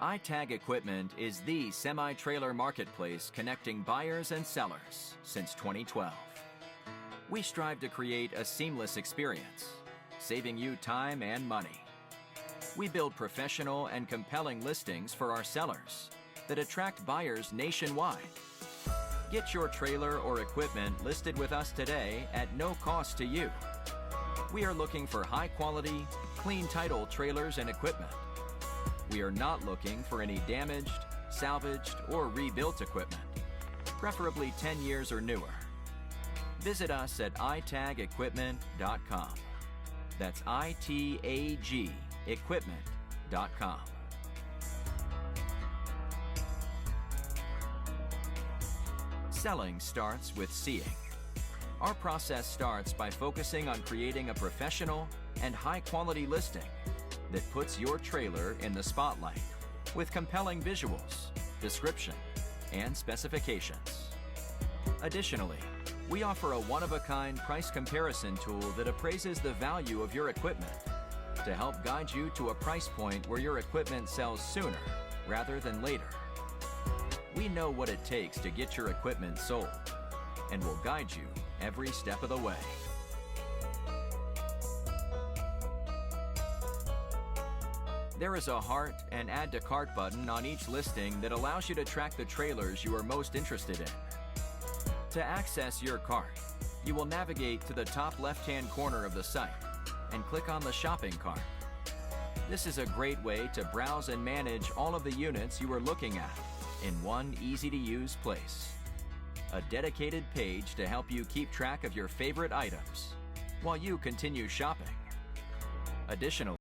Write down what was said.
iTag Equipment is the semi-trailer marketplace connecting buyers and sellers since 2012. We strive to create a seamless experience, saving you time and money. We build professional and compelling listings for our sellers that attract buyers nationwide. Get your trailer or equipment listed with us today at no cost to you. We are looking for high-quality, clean title trailers and equipment. We are not looking for any damaged, salvaged, or rebuilt equipment, preferably 10 years or newer. Visit us at itagequipment.com. That's ITAG equipment.com. Selling starts with seeing. Our process starts by focusing on creating a professional and high-quality listing that puts your trailer in the spotlight with compelling visuals, description, and specifications. Additionally, we offer a one-of-a-kind price comparison tool that appraises the value of your equipment to help guide you to a price point where your equipment sells sooner rather than later. We know what it takes to get your equipment sold and will guide you every step of the way. There is a heart and add to cart button on each listing that allows you to track the trailers you are most interested in. To access your cart, you will navigate to the top left-hand corner of the site and click on the shopping cart. This is a great way to browse and manage all of the units you are looking at in one easy-to-use place. A dedicated page to help you keep track of your favorite items while you continue shopping. Additionally,